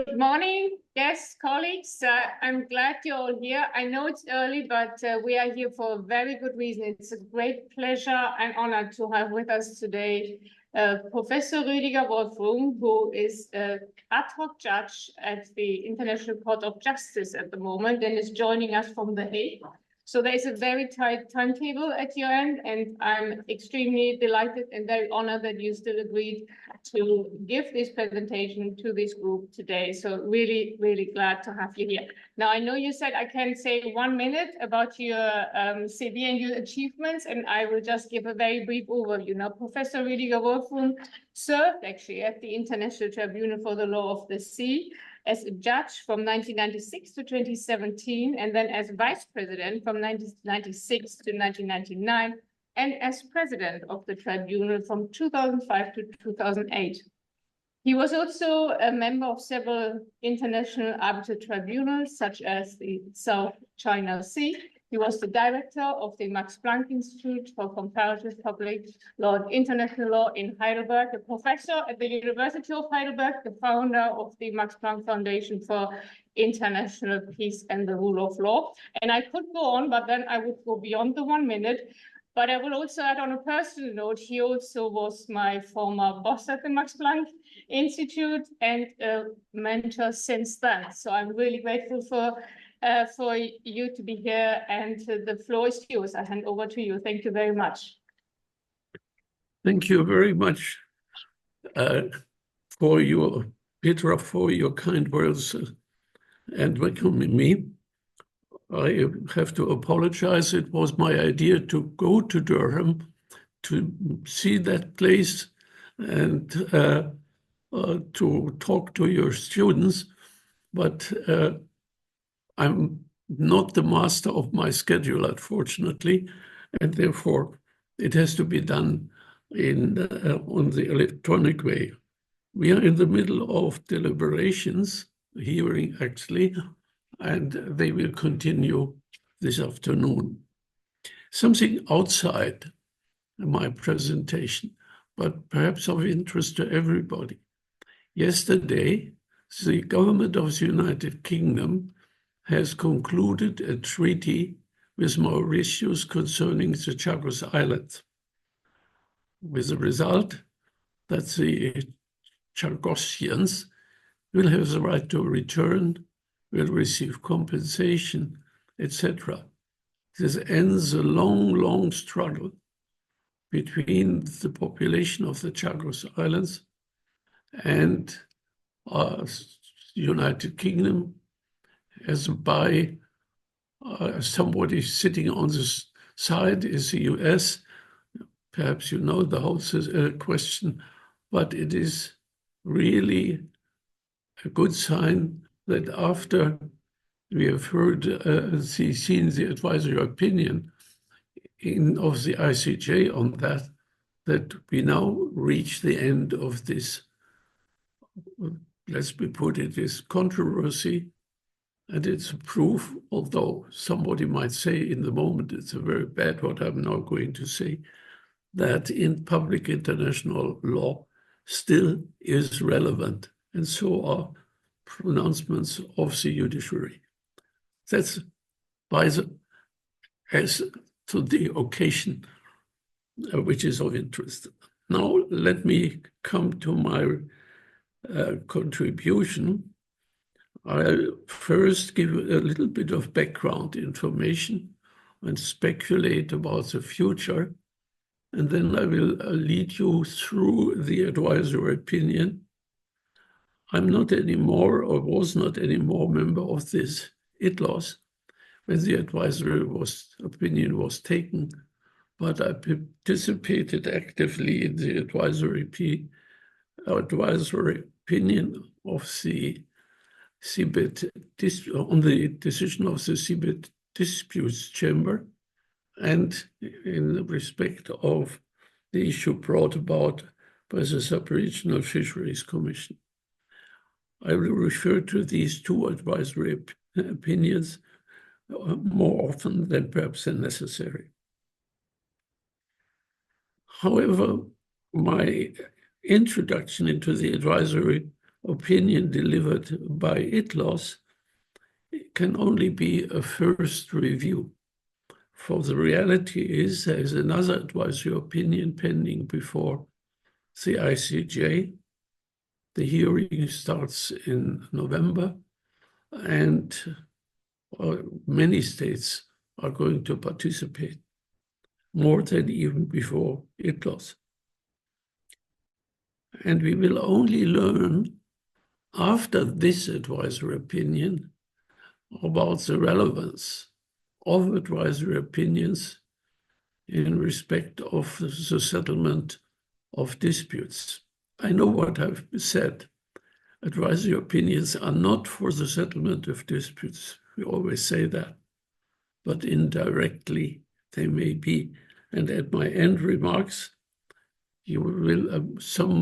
Good morning, guests, colleagues. I'm glad you're all here. I know it's early, but we are here for a very good reason. It's a great pleasure and honor to have with us today Professor Rüdiger Wolfrum, who is an ad hoc judge at the International Court of Justice at the moment and is joining us from The Hague. So there's a very tight timetable at your end, and I'm extremely delighted and very honored that you still agreed to give this presentation to this group today. So really, really glad to have you here. Now, I know you said I can say 1 minute about your CV and your achievements, and I will just give a very brief overview. Now, Professor Rüdiger Wolfrum served actually at the International Tribunal for the Law of the Sea as a judge from 1996 to 2017, and then as vice president from 1996 to 1999, and as president of the tribunal from 2005 to 2008. He was also a member of several international arbitral tribunals, such as the South China Sea. He was the director of the Max Planck Institute for Comparative Public Law and International Law in Heidelberg, a professor at the University of Heidelberg, the founder of the Max Planck Foundation for International Peace and the Rule of Law. And I could go on, but then I would go beyond the 1 minute. But I will also add on a personal note, he also was my former boss at the Max Planck Institute and a mentor since then. So I'm really grateful for you to be here, and the floor is yours. I hand over to you. Thank you very much. Thank you very much for your, Petra, for your kind words and welcoming me. I have to apologize. It was my idea to go to Durham to see that place and to talk to your students, but I'm not the master of my schedule, unfortunately, and therefore it has to be done on the electronic way. We are in the middle of deliberations, hearing actually, and they will continue this afternoon. Something outside my presentation, but perhaps of interest to everybody. Yesterday, the government of the United Kingdom has concluded a treaty with Mauritius concerning the Chagos Islands, with the result that the Chagosians will have the right to return, will receive compensation, etc. This ends a long, long struggle between the population of the Chagos Islands and the United Kingdom, as by somebody sitting on this side is the US. Perhaps you know the whole question, but it is really a good sign that after we have heard seen the advisory opinion of the ICJ on that we now reach the end of this, let's put it, this controversy. And it's a proof, although somebody might say in the moment it's a very bad what I'm now going to say, that in public international law still is relevant, and so are pronouncements of the judiciary. That's as to the occasion which is of interest. Now let me come to my contribution. I'll first give a little bit of background information and speculate about the future, and then I will lead you through the advisory opinion. I'm not anymore, or was not anymore, member of this ITLOS when the advisory opinion was taken, but I participated actively in the advisory opinion of the CBIT on the decision of the CBIT Disputes Chamber, and in respect of the issue brought about by the Sub-Regional Fisheries Commission. I will refer to these two advisory opinions more often than perhaps necessary. However, my introduction into the advisory opinion delivered by ITLOS can only be a first review. For the reality is there is another advisory opinion pending before the ICJ. The hearing starts in November, and many states are going to participate, more than even before ITLOS. And we will only learn after this advisory opinion about the relevance of advisory opinions in respect of the settlement of disputes. I know what I've said. Advisory opinions are not for the settlement of disputes. We always say that. But indirectly, they may be. And at my end remarks, you will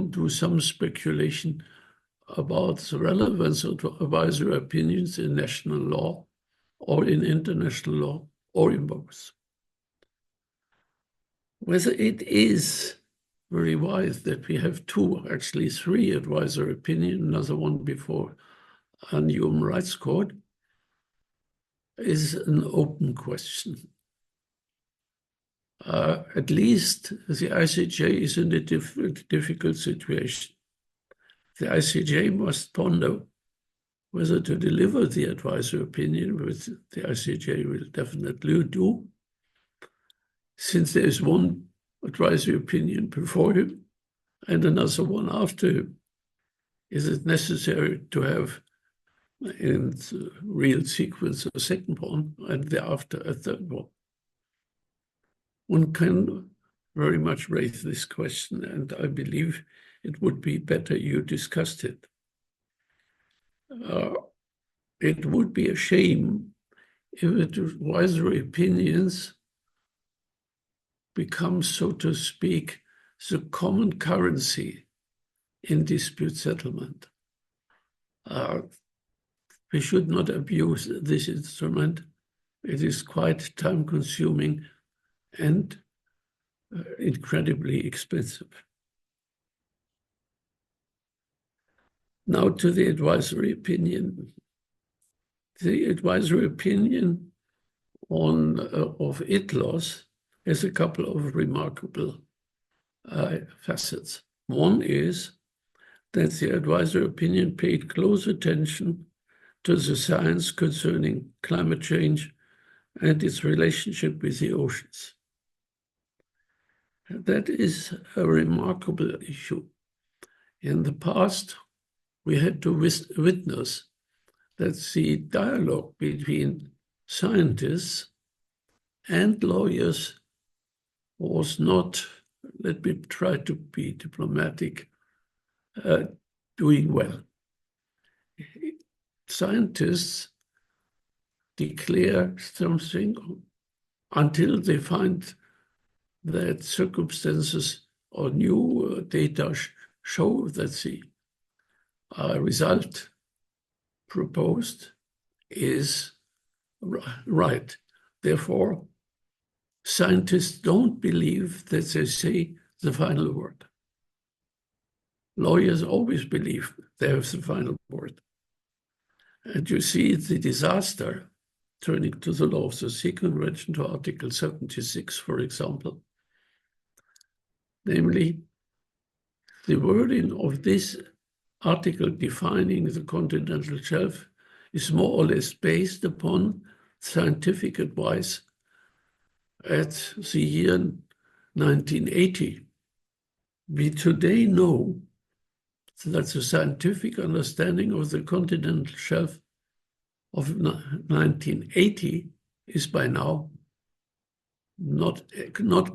do some speculation about the relevance of advisory opinions in national law or in international law or in both. Whether it is very wise that we have actually three advisory opinions, another one before a human rights court, is an open question. At least the ICJ is in a difficult situation. The ICJ must ponder whether to deliver the advisory opinion, which the ICJ will definitely do, since there is one advisory opinion before him and another one after him. Is it necessary to have in the real sequence a second one and thereafter a third one? One can very much raise this question, and I believe it would be better you discussed it. It would be a shame if advisory opinions become, so to speak, the common currency in dispute settlement. We should not abuse this instrument. It is quite time-consuming and incredibly expensive. Now to the advisory opinion. The advisory opinion of ITLOS has a couple of remarkable facets. One is that the advisory opinion paid close attention to the science concerning climate change and its relationship with the oceans. That is a remarkable issue. In the past, we had to witness that the dialogue between scientists and lawyers was not, let me try to be diplomatic, doing well. Scientists declare something until they find that circumstances or new data show that the result proposed is right. Therefore, scientists don't believe that they say the final word. Lawyers always believe they have the final word. And you see the disaster, turning to the law of the sea convention, to Article 76, for example. Namely, the wording of this article defining the continental shelf is more or less based upon scientific advice at the year 1980. We today know that the scientific understanding of the continental shelf of 1980 is by now not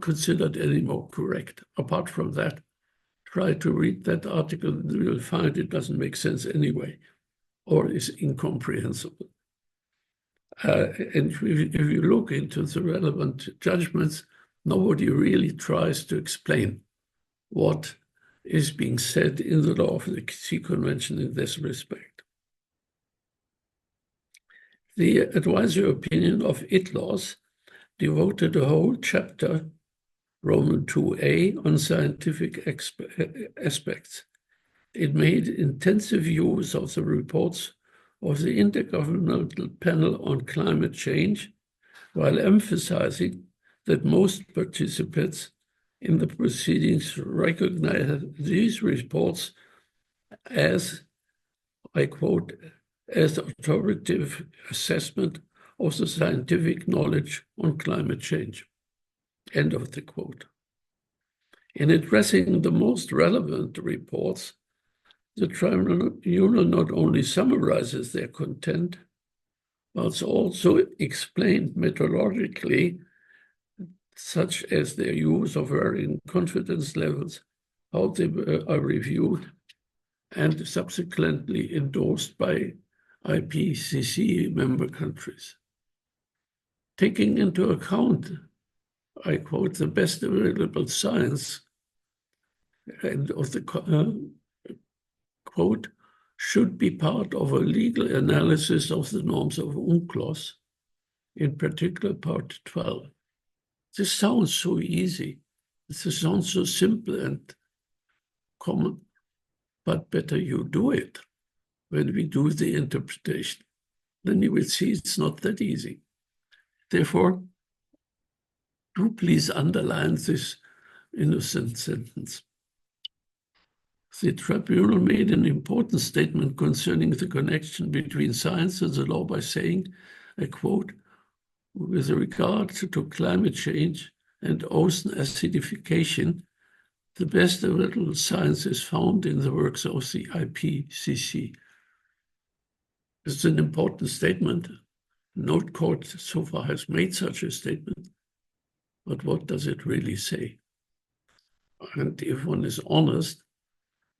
considered anymore correct. Apart from that, try to read that article, and you will find it doesn't make sense anyway, or is incomprehensible. And if you look into the relevant judgments, nobody really tries to explain what is being said in the law of the Sea Convention in this respect. The advisory opinion of ITLOS devoted a whole chapter, Roman 2a, on scientific aspects. it made intensive use of the reports of the Intergovernmental Panel on Climate Change, while emphasizing that most participants in the proceedings recognize these reports as, I quote, as authoritative assessment of the scientific knowledge on climate change. End of the quote. In addressing the most relevant reports, the tribunal not only summarizes their content, but also explained methodologically, such as their use of varying confidence levels, how they are reviewed, and subsequently endorsed by IPCC member countries. Taking into account, I quote, the best available science, and of the quote, should be part of a legal analysis of the norms of UNCLOS, in particular part 12. This sounds so easy. This sounds so simple and common, but better you do it when we do the interpretation. Then you will see it's not that easy. Therefore, do please underline this innocent sentence. The tribunal made an important statement concerning the connection between science and the law by saying, I quote, with regard to climate change and ocean acidification, the best available science is found in the works of the IPCC. It's an important statement. No court so far has made such a statement, but what does it really say? And if one is honest,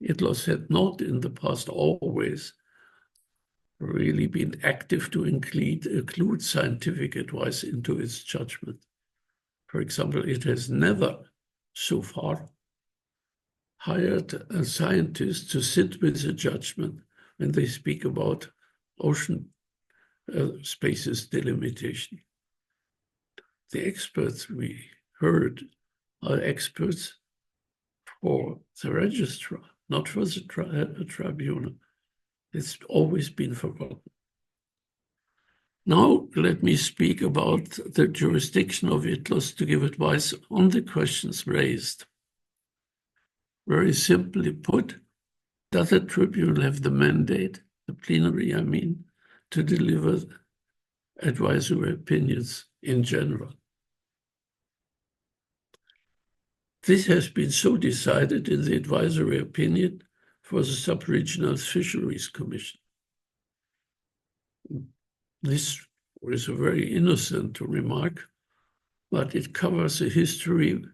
ITLOS had not in the past always really been active to include scientific advice into its judgment. For example, it has never so far hired a scientist to sit with the judgment when they speak about ocean spaces delimitation. The experts we heard are experts for the registrar, not for the tribunal. It's always been forgotten. Now, let me speak about the jurisdiction of ITLOS to give advice on the questions raised. Very simply put, does the tribunal have the mandate, the plenary, I mean, to deliver advisory opinions in general? This has been so decided in the advisory opinion for the Subregional Fisheries Commission. This is a very innocent remark, but it covers a history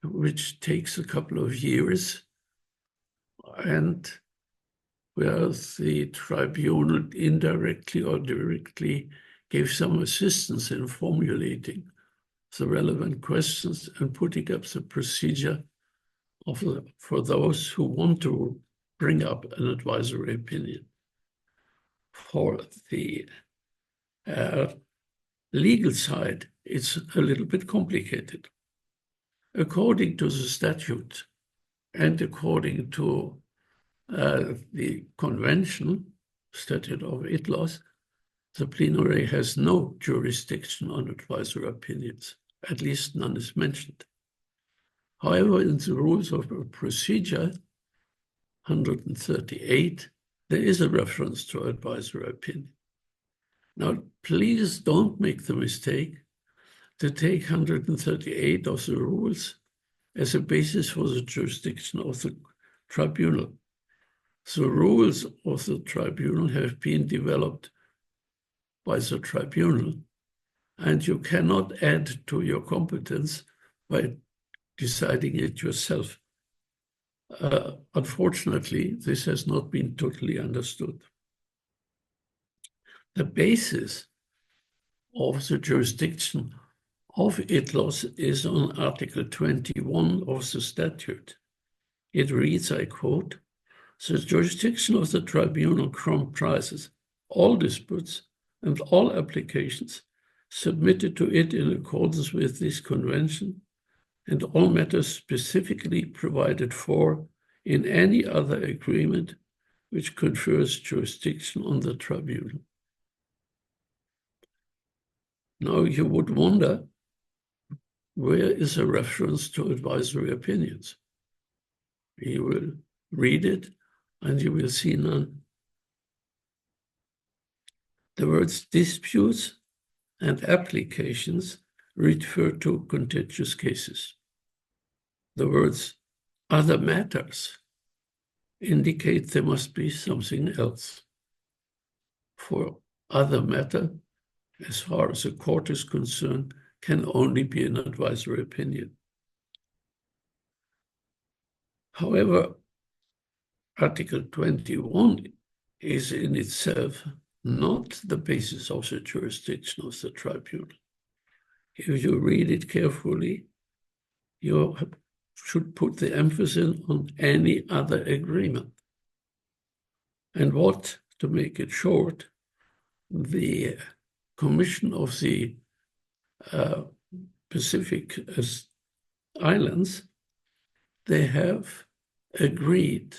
which takes a couple of years, and where the tribunal indirectly or directly gave some assistance in formulating the relevant questions and putting up the procedure for those who want to bring up an advisory opinion. For the legal side, it's a little bit complicated. According to the statute and according to the convention, statute of ITLOS, the plenary has no jurisdiction on advisory opinions. At least none is mentioned. However, in the rules of procedure 138, there is a reference to advisory opinion. Now, please don't make the mistake to take 138 of the rules as a basis for the jurisdiction of the tribunal. The rules of the tribunal have been developed by the tribunal, and you cannot add to your competence by deciding it yourself. Unfortunately, this has not been totally understood. The basis of the jurisdiction of ITLOS is on Article 21 of the statute. It reads, I quote, the jurisdiction of the tribunal comprises all disputes and all applications submitted to it in accordance with this convention and all matters specifically provided for in any other agreement which confers jurisdiction on the tribunal. Now you would wonder, where is a reference to advisory opinions? You will read it and you will see none. The words disputes and applications refer to contentious cases. The words other matters indicate there must be something else. For other matter, as far as a court is concerned, can only be an advisory opinion. However, Article 21 is in itself not the basis of the jurisdiction of the tribunal. If you read it carefully, you should put the emphasis on any other agreement. And what, to make it short, the Commission of the Pacific Islands, they have agreed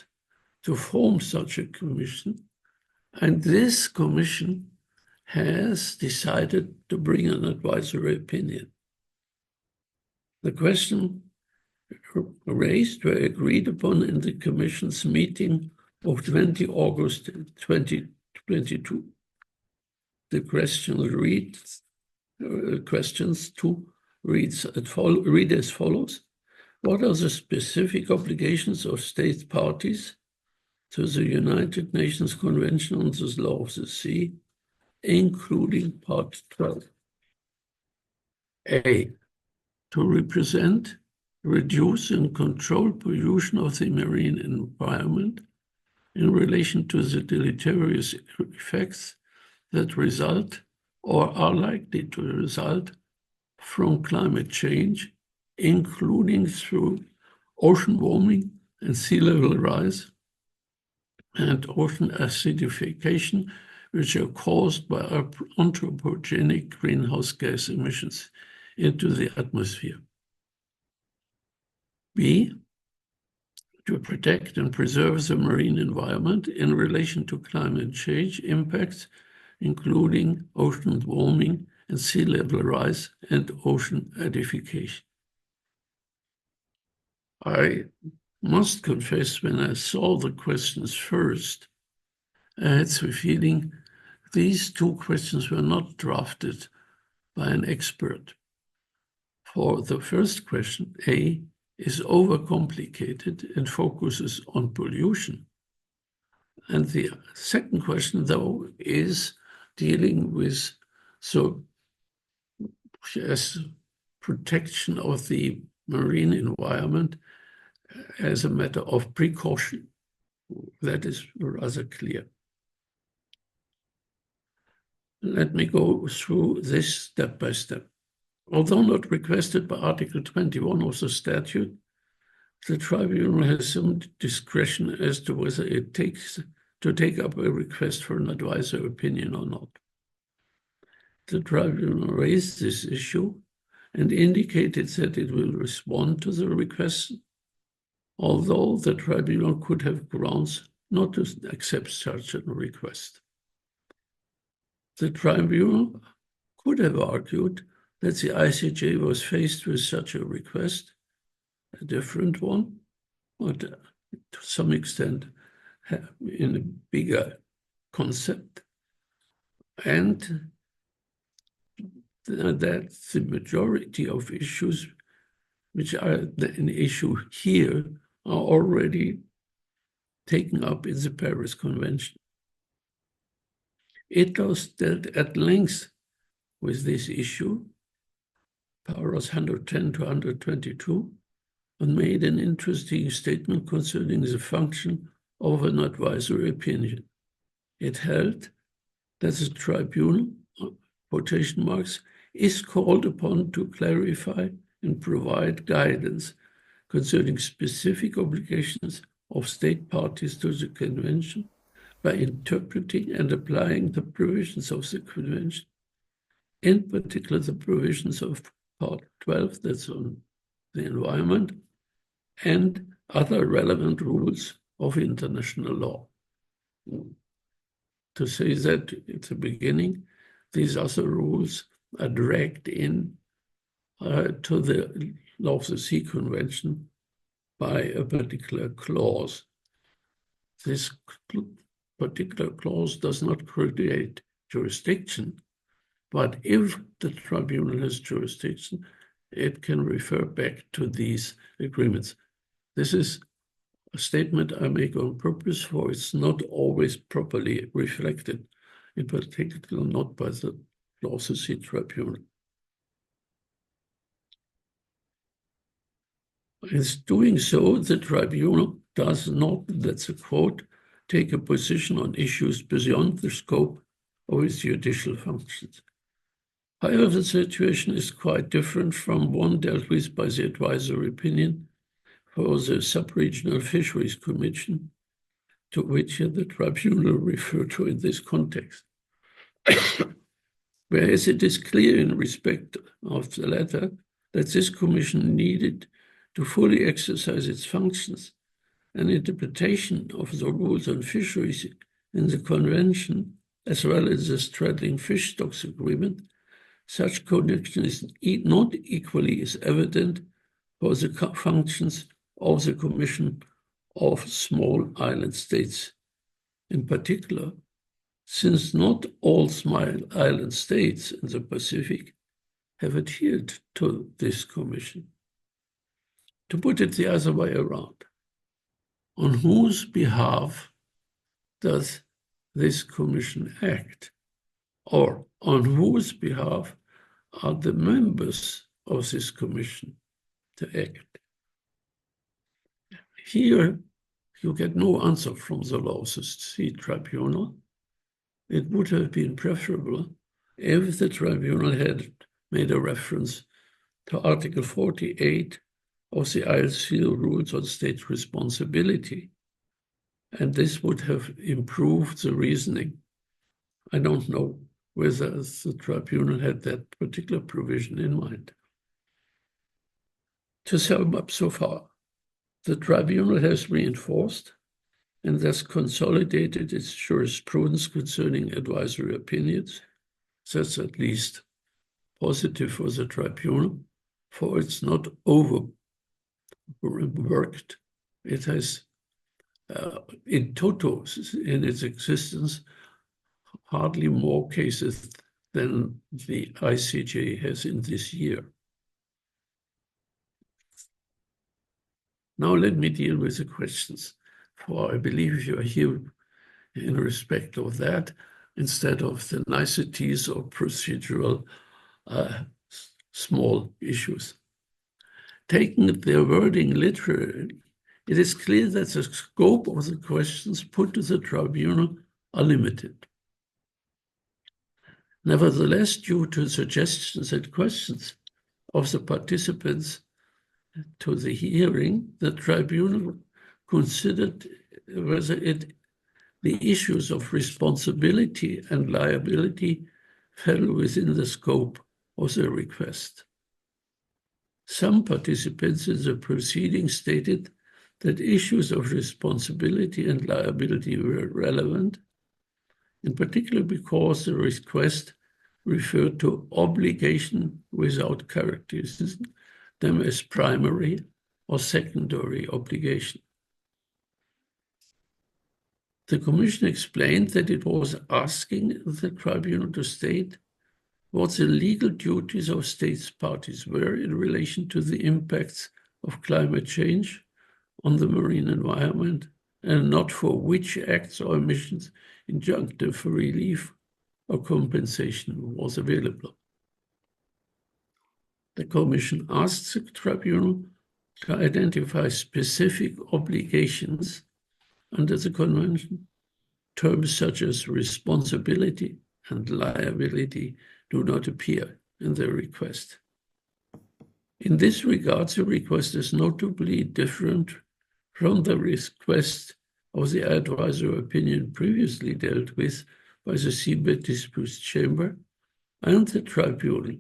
to form such a commission, and this commission has decided to bring an advisory opinion. The question raised were agreed upon in the commission's meeting of 20 August 2022. The questions read as follows. What are the specific obligations of state parties to the United Nations Convention on the Law of the Sea, including Part 12? A, to represent, reduce, and control pollution of the marine environment in relation to the deleterious effects that result or are likely to result from climate change, including through ocean warming and sea level rise and ocean acidification, which are caused by anthropogenic greenhouse gas emissions into the atmosphere. B, to protect and preserve the marine environment in relation to climate change impacts, including ocean warming and sea level rise and ocean acidification. I must confess, when I saw the questions first, I had the feeling these two questions were not drafted by an expert. For the first question, A, is overcomplicated and focuses on pollution. And the second question, though, is dealing with protection of the marine environment as a matter of precaution. That is rather clear. Let me go through this step by step. Although not requested by Article 21 of the statute, the tribunal has some discretion as to whether it takes to take up a request for an advisory opinion or not. The tribunal raised this issue and indicated that it will respond to the request, although the tribunal could have grounds not to accept such a request. The tribunal could have argued that the ICJ was faced with such a request, a different one, but to some extent in a bigger concept, and that the majority of issues which are an issue here are already taken up in the Paris Convention. It was dealt at length with this issue, paragraphs 110 to 122, and made an interesting statement concerning the function of an advisory opinion. It held that the tribunal, quotation marks, is called upon to clarify and provide guidance concerning specific obligations of state parties to the convention by interpreting and applying the provisions of the convention, in particular the provisions of Part 12, that's on the environment, and other relevant rules of international law. To say that at the beginning, these other rules are dragged in to the Law of the Sea Convention by a particular clause. This particular clause does not create jurisdiction, but if the tribunal has jurisdiction, it can refer back to these agreements. This is a statement I make on purpose, for it's not always properly reflected, in particular not by the Law of the Sea Tribunal. In doing so, the tribunal does not, that's a quote, take a position on issues beyond the scope of its judicial functions. However, the situation is quite different from one dealt with by the advisory opinion for the Sub-Regional Fisheries Commission, to which the tribunal referred to in this context. Whereas it is clear in respect of the latter that this commission needed to fully exercise its functions, an interpretation of the rules on fisheries in the convention, as well as the straddling fish stocks agreement, such connection is not equally as evident for the functions of the Commission of Small Island States. In particular, since not all small island states in the Pacific have adhered to this commission. To put it the other way around, on whose behalf does this commission act? Or on whose behalf are the members of this commission to act? Here, you get no answer from the Law of the Sea Tribunal. It would have been preferable if the tribunal had made a reference to Article 48 of the ILC Rules on State Responsibility, and this would have improved the reasoning. I don't know whether the tribunal had that particular provision in mind. To sum up so far, the tribunal has reinforced and thus consolidated its jurisprudence concerning advisory opinions. That's at least positive for the tribunal, for it's not overworked. It has, in toto, in its existence, hardly more cases than the ICJ has in this year. Now let me deal with the questions, for I believe you are here in respect of that, instead of the niceties or procedural small issues. Taking their wording literally, it is clear that the scope of the questions put to the tribunal are limited. Nevertheless, due to suggestions and questions of the participants to the hearing, the tribunal considered whether the issues of responsibility and liability fell within the scope of the request. Some participants in the proceedings stated that issues of responsibility and liability were relevant, in particular because the request referred to obligation without characterizing them as primary or secondary obligation. The Commission explained that it was asking the tribunal to state what the legal duties of states parties were in relation to the impacts of climate change on the marine environment, and not for which acts or omissions injunctive relief or compensation was available. The Commission asked the tribunal to identify specific obligations under the Convention. Terms such as responsibility and liability do not appear in the request. In this regard, the request is notably different from the request of the advisory opinion previously dealt with by the Seabed Disputes Chamber and the Tribunal.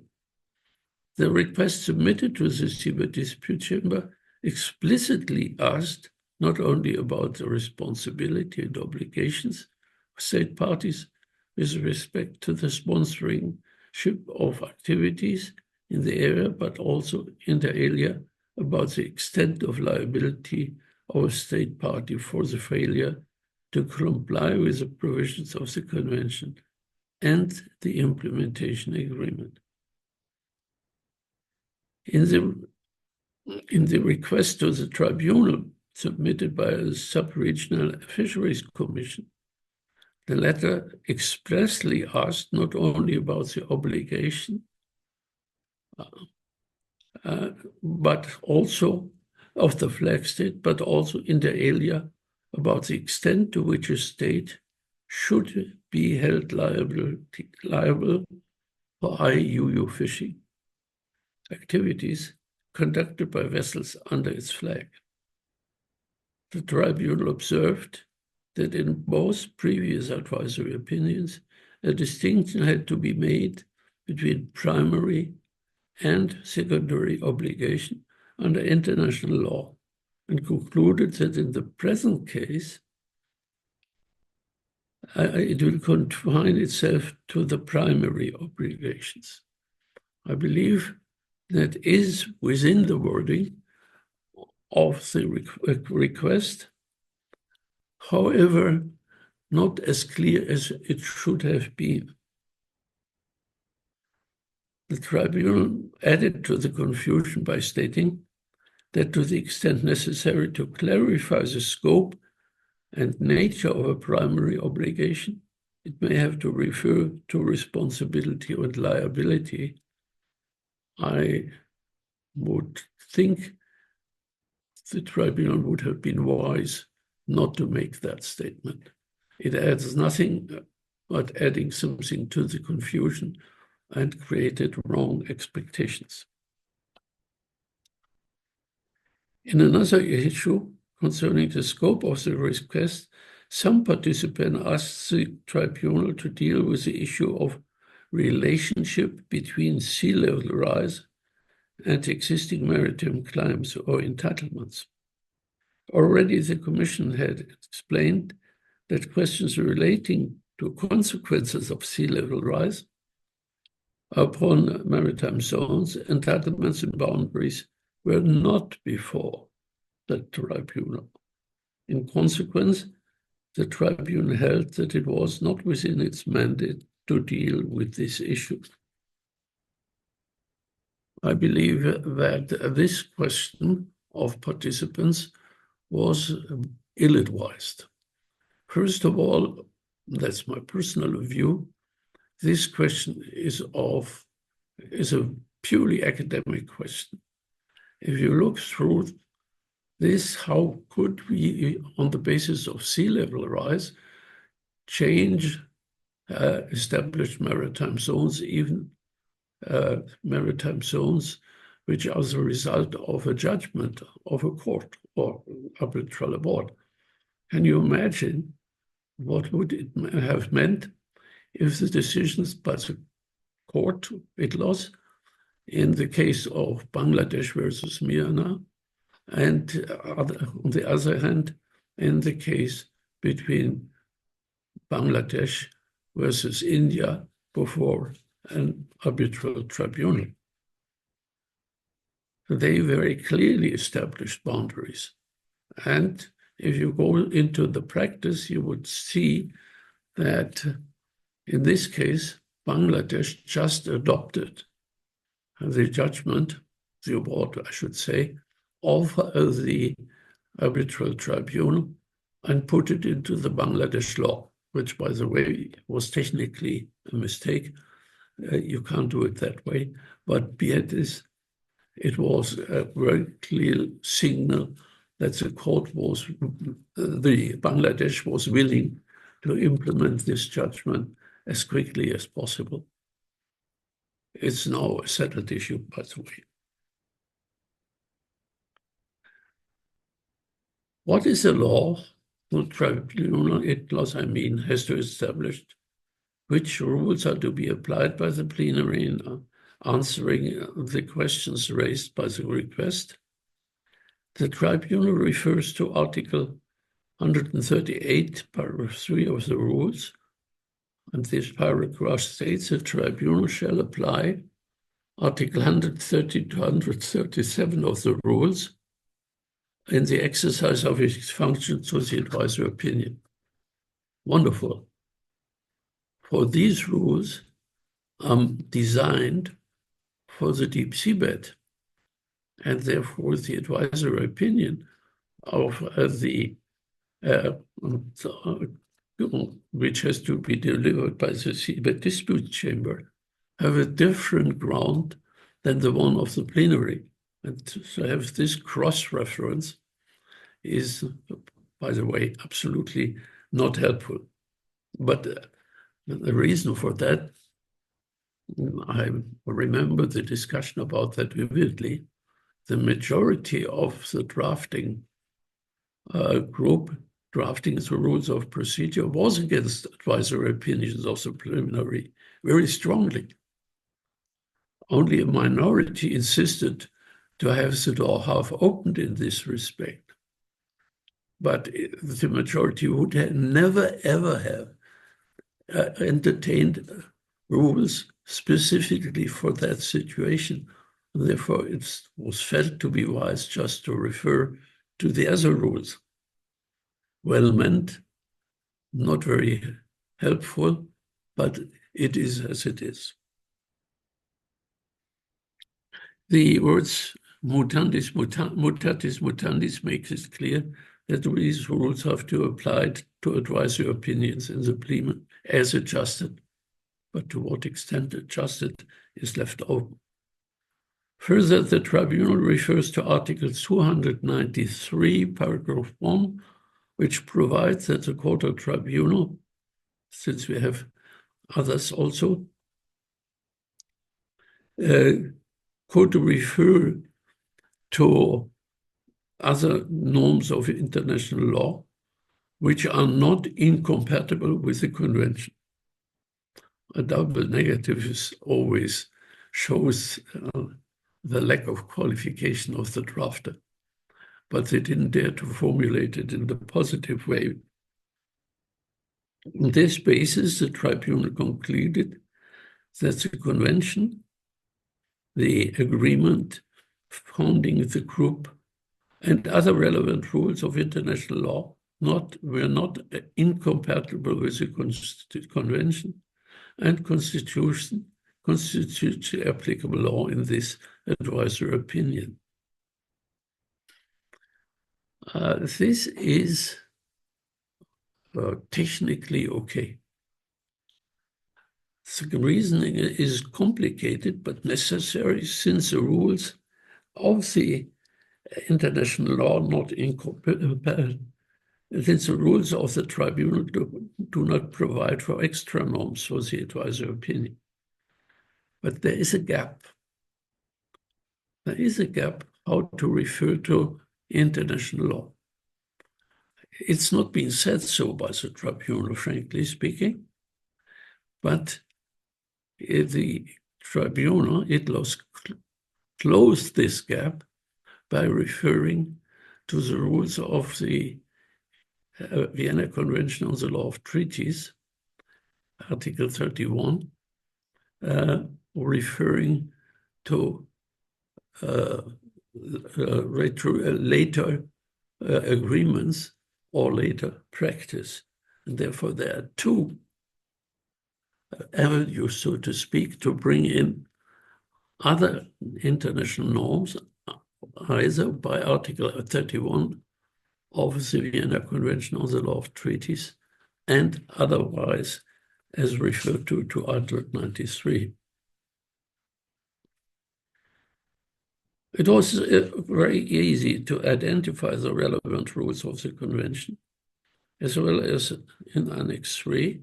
The request submitted to the Seabed Dispute Chamber explicitly asked not only about the responsibility and obligations of state parties with respect to the sponsorship of activities in the area, but also inter alia about the extent of liability of a state party for the failure to comply with the provisions of the Convention and the implementation agreement. In the request to the Tribunal submitted by the Sub-Regional Fisheries Commission, the letter expressly asked not only about the obligation, but also of the flag state, but also inter alia about the extent to which a state should be held liable for IUU fishing activities conducted by vessels under its flag. The Tribunal observed that in both previous advisory opinions, a distinction had to be made between primary and secondary obligation under international law, and concluded that in the present case, it will confine itself to the primary obligations. I believe that is within the wording of the request, however, not as clear as it should have been. The Tribunal added to the confusion by stating that to the extent necessary to clarify the scope and nature of a primary obligation, it may have to refer to responsibility and liability. I would think the Tribunal would have been wise not to make that statement. It adds nothing but adding something to the confusion and created wrong expectations. In another issue concerning the scope of the request, some participant asked the Tribunal to deal with the issue of relationship between sea level rise and existing maritime claims or entitlements. Already the Commission had explained that questions relating to consequences of sea level rise upon maritime zones, entitlements and boundaries were not before the Tribunal. In consequence, the Tribunal held that it was not within its mandate to deal with this issue. I believe that this question of participants was ill-advised. First of all, that's my personal view, this question is a purely academic question. If you look through this, how could we, on the basis of sea level rise, change established maritime zones, even maritime zones which are the result of a judgment of a court or arbitral award? Can you imagine what would it have meant if the decisions by the court, it was in the case of Bangladesh versus Myanmar, and on the other hand, in the case between Bangladesh versus India before an arbitral tribunal? They very clearly established boundaries. And if you go into the practice, you would see that in this case, Bangladesh just adopted the judgment, the award, I should say, of the arbitral tribunal and put it into the Bangladesh law, which, by the way, was technically a mistake. You can't do it that way. But be it this, it was a very clear signal that the Bangladesh was willing to implement this judgment as quickly as possible. It's now a settled issue, by the way. What is the law? The tribunal, has to establish which rules are to be applied by the plenary in answering the questions raised by the request. The tribunal refers to Article 138, paragraph 3 of the rules, and this paragraph states the tribunal shall apply Article 130 to 137 of the rules in the exercise of its function to the advisory opinion. Wonderful. For these rules are designed for the deep seabed, and therefore the advisory opinion of which has to be delivered by the seabed dispute chamber have a different ground than the one of the plenary. And to have this cross-reference is, by the way, absolutely not helpful. But the reason for that, I remember the discussion about that vividly. The majority of the drafting group drafting the rules of procedure was against advisory opinions of the plenary very strongly. Only a minority insisted to have the door half opened in this respect. But the majority would have never, ever have entertained rules specifically for that situation. And therefore, it was felt to be wise just to refer to the other rules. Well meant, not very helpful, but it is as it is. The words mutatis mutandis makes it clear that these rules have to apply to advisory opinions in the plenary as adjusted, but to what extent adjusted is left open. Further, the tribunal refers to Article 293, paragraph 1, which provides that the court or tribunal, since we have others also, could refer to other norms of international law which are not incompatible with the convention. A double negative is always shows the lack of qualification of the drafter, but they didn't dare to formulate it in the positive way. On this basis, the tribunal concluded that the convention, the agreement founding the group, and other relevant rules of international law were not incompatible with the convention and constitutes the applicable law in this advisory opinion. This is technically okay. The reasoning is complicated but necessary, since the rules of the international law not incompatible, since the rules of the tribunal do not provide for extra norms for the advisory opinion. But there is a gap. There is a gap how to refer to international law. It's not been said so by the tribunal, frankly speaking, but the tribunal, it closed this gap by referring to the rules of the Vienna Convention on the Law of Treaties, Article 31, referring to later agreements or later practice. And therefore, there are two avenues, so to speak, to bring in other international norms, either by Article 31 of the Vienna Convention on the Law of Treaties, and otherwise, as referred to Article 93. It was very easy to identify the relevant rules of the convention, as well as in Annex 3,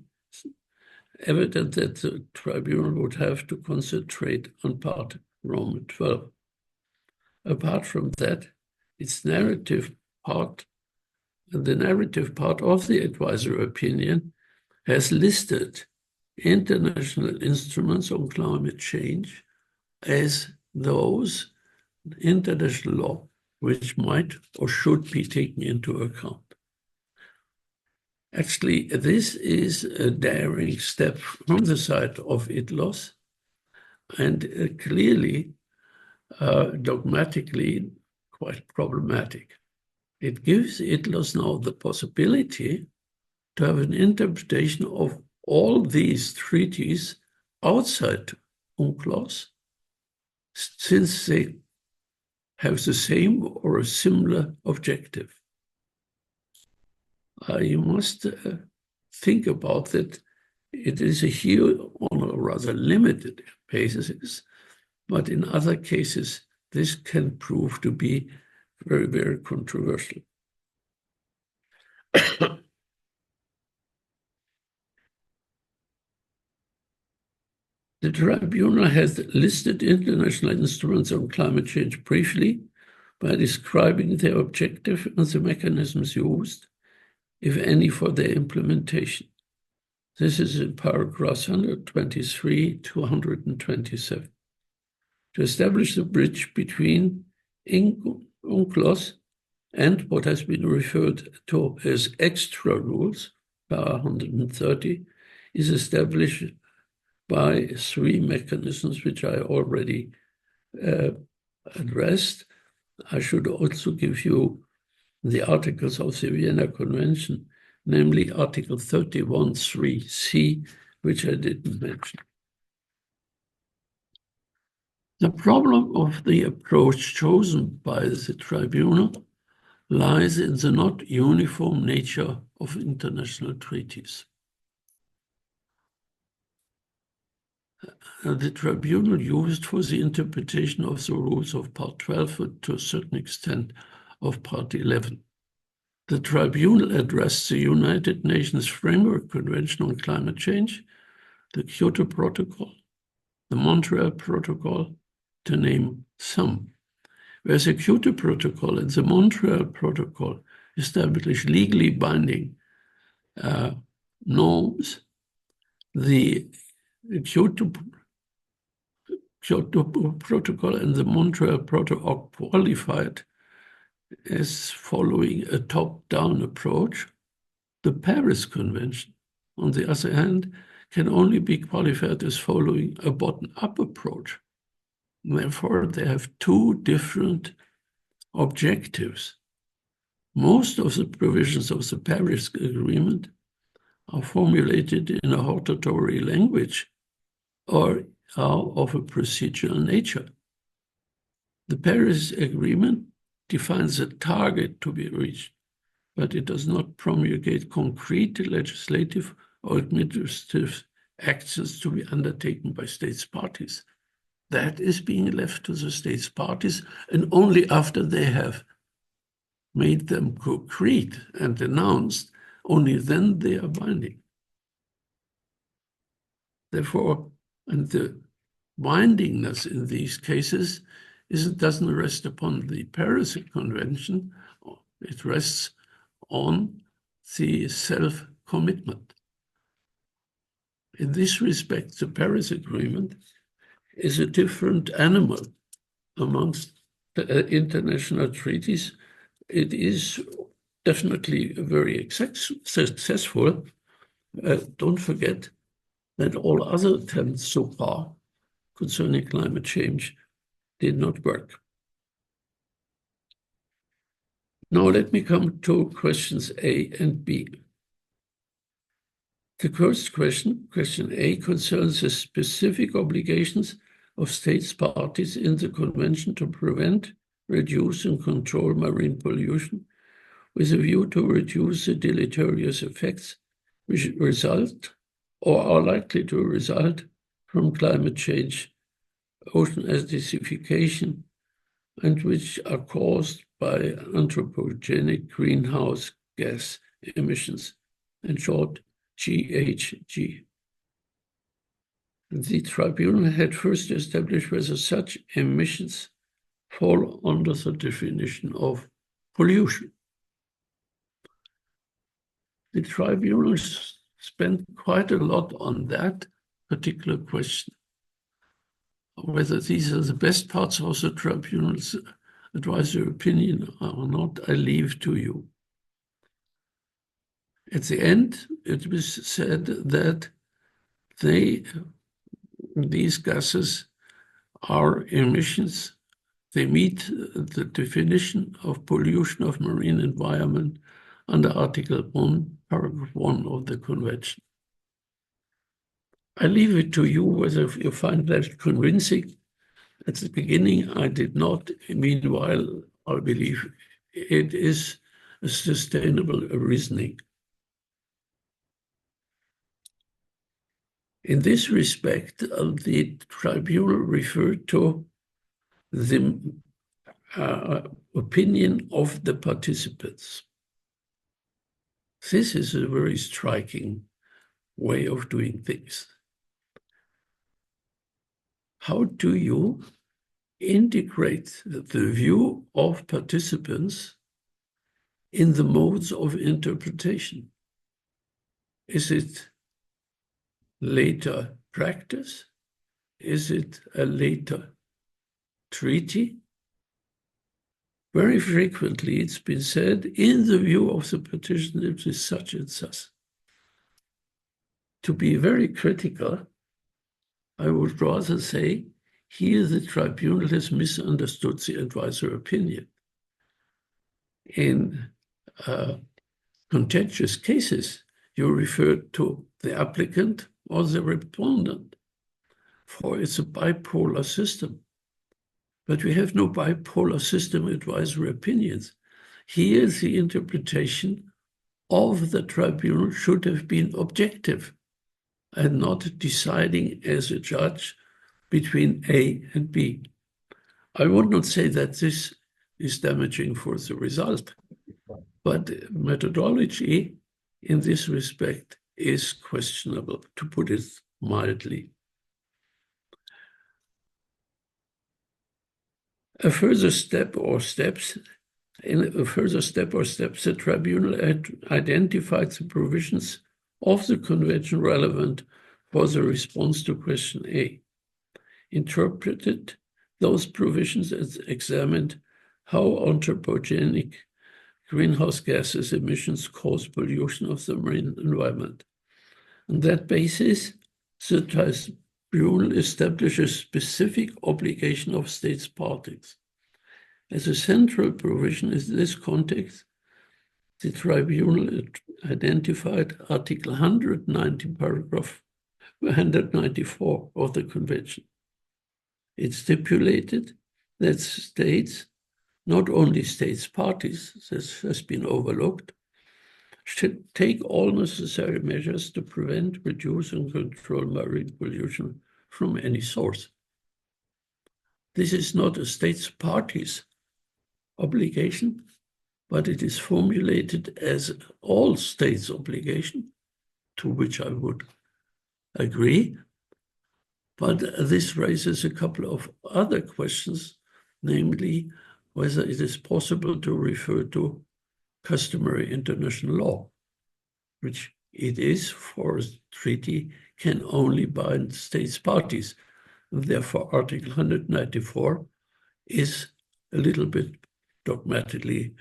evident that the tribunal would have to concentrate on part Roman 12. Apart from that, its narrative part, the narrative part of the advisory opinion has listed international instruments on climate change as those international law which might or should be taken into account. Actually, this is a daring step from the side of ITLOS, and clearly, dogmatically, quite problematic. It gives ITLOS now the possibility to have an interpretation of all these treaties outside UNCLOS, since they have the same or a similar objective. You must think about that. It is here on a rather limited basis, but in other cases, this can prove to be very, very controversial. The tribunal has listed international instruments on climate change briefly by describing their objective and the mechanisms used, if any, for their implementation. This is in paragraphs 123 to 127. To establish the bridge between UNCLOS and what has been referred to as extra rules, para 130, is established by three mechanisms which I already addressed. I should also give you the articles of the Vienna Convention, namely Article 31.3c, which I didn't mention. The problem of the approach chosen by the tribunal lies in the not uniform nature of international treaties. The tribunal used for the interpretation of the rules of Part 12 and to a certain extent of Part 11. The tribunal addressed the United Nations Framework Convention on Climate Change, the Kyoto Protocol, the Montreal Protocol, to name some. Whereas the Kyoto Protocol and the Montreal Protocol establish legally binding norms, the Kyoto Protocol and the Montreal Protocol qualified as following a top-down approach. The Paris Convention, on the other hand, can only be qualified as following a bottom-up approach. Therefore, they have two different objectives. Most of the provisions of the Paris Agreement are formulated in a hortatory language or are of a procedural nature. The Paris Agreement defines a target to be reached, but it does not promulgate concrete legislative or administrative actions to be undertaken by states parties. That is being left to the states parties, and only after they have made them concrete and announced, only then they are binding. Therefore, and the bindingness in these cases doesn't rest upon the Paris Convention, it rests on the self-commitment. In this respect, the Paris Agreement is a different animal amongst the international treaties. It is definitely very successful. Don't forget that all other attempts so far concerning climate change did not work. Now let me come to questions A and B. The first question, question A, concerns the specific obligations of states parties in the Convention to prevent, reduce, and control marine pollution with a view to reduce the deleterious effects which result or are likely to result from climate change, ocean acidification, and which are caused by anthropogenic greenhouse gas emissions, in short, GHG. The tribunal had first established whether such emissions fall under the definition of pollution. The tribunal spent quite a lot on that particular question. Whether these are the best parts of the tribunal's advisory opinion or not, I leave to you. At the end, it was said that these gases are emissions. They meet the definition of pollution of marine environment under Article 1, Paragraph 1 of the Convention. I leave it to you whether you find that convincing. At the beginning, I did not. Meanwhile, I believe it is a sustainable reasoning. In this respect, the tribunal referred to the opinion of the participants. This is a very striking way of doing things. How do you integrate the view of participants in the modes of interpretation? Is it later practice? Is it a later treaty? Very frequently it's been said, in the view of the petitioner, it is such and such. To be very critical, I would rather say, here the tribunal has misunderstood the advisory opinion. In contentious cases, you refer to the applicant or the respondent, for it's a bipolar system. But we have no bipolar system advisory opinions. Here, the interpretation of the tribunal should have been objective and not deciding as a judge between A and B. I would not say that this is damaging for the result, but methodology in this respect is questionable, to put it mildly. A further step or steps, the tribunal identified the provisions of the convention relevant for the response to question A, interpreted those provisions and examined how anthropogenic greenhouse gases emissions cause pollution of the marine environment. On that basis, the tribunal establishes specific obligation of states parties. As a central provision in this context, the tribunal identified Article 190, paragraph 194 of the Convention. It stipulated that states, not only states parties, this has been overlooked, should take all necessary measures to prevent, reduce, and control marine pollution from any source. This is not a states parties obligation, but it is formulated as all states' obligation, to which I would agree. But this raises a couple of other questions, namely whether it is possible to refer to customary international law, which it is, for a treaty can only bind states parties. Therefore, Article 194 is a little bit dogmatically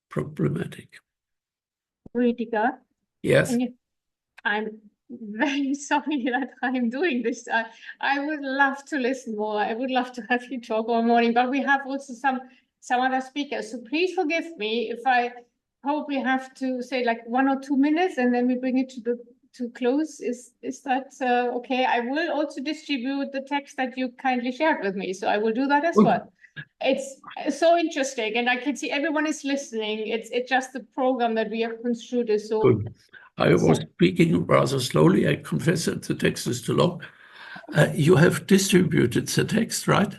problematic. Rüdiger? Yes. I'm very sorry that I'm doing this. I would love to listen more. I would love to have you talk all morning, but we have also some other speakers. So please forgive me if I probably have to say like 1 or 2 minutes and then we bring it to close. Is that okay? I will also distribute the text that you kindly shared with me. So I will do that as well. It's so interesting, and I can see everyone is listening. It's just the program that we have construed is so good. I was speaking rather slowly. I confess that the text is too long. You have distributed the text, right?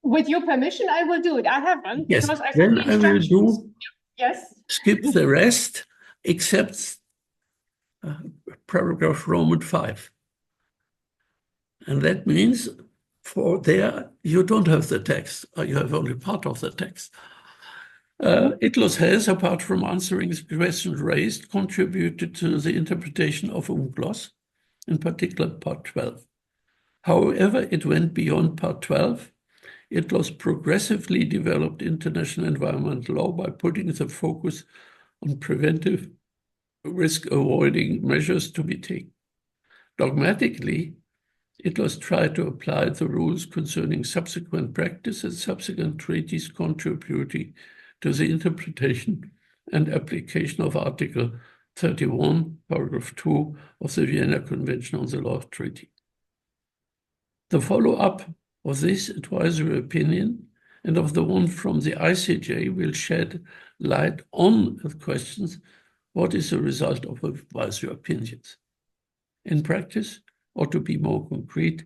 With your permission, I will do it. I haven't. Yes. Because I then I will do. Yes. Skip the rest, except paragraph Roman 5. And that means for there, you don't have the text, or you have only part of the text. ITLOS has, apart from answering the questions raised, contributed to the interpretation of UNCLOS, in particular Part 12. However, it went beyond Part 12 ITLOS progressively developed international environmental law by putting the focus on preventive risk-avoiding measures to be taken. Dogmatically, ITLOS tried to apply the rules concerning subsequent practice and subsequent treaties contributing to the interpretation and application of Article 31, paragraph 2 of the Vienna Convention on the Law of Treaty. The follow-up of this advisory opinion and of the one from the ICJ will shed light on the questions: what is the result of advisory opinions in practice, or to be more concrete,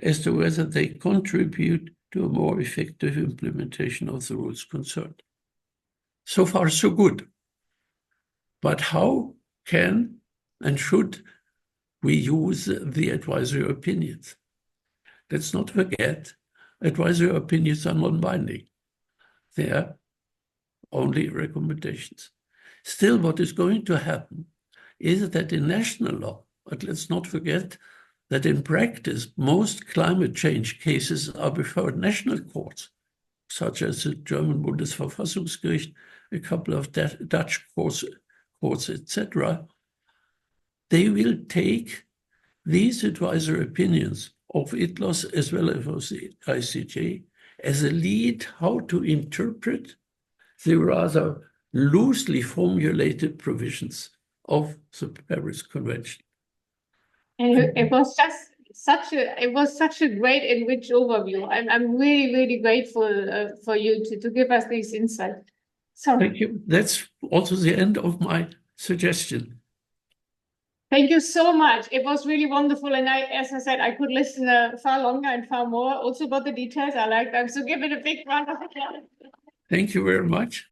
as to whether they contribute to a more effective implementation of the rules concerned. So far, so good. But how can and should we use the advisory opinions? Let's not forget, advisory opinions are non-binding. They are only recommendations. Still, what is going to happen is that in national law, but let's not forget that in practice, most climate change cases are before national courts, such as the German Bundesverfassungsgericht, a couple of Dutch courts, etc. They will take these advisory opinions of ITLOS as well as of the ICJ as a lead how to interpret the rather loosely formulated provisions of the Paris Convention. And it was just such a great and rich overview. I'm really, really grateful for you to give us this insight. So thank you. That's also the end of my suggestion. Thank you so much. It was really wonderful. And as I said, I could listen far longer and far more also about the details. I like them. So give it a big round of applause. Thank you very much.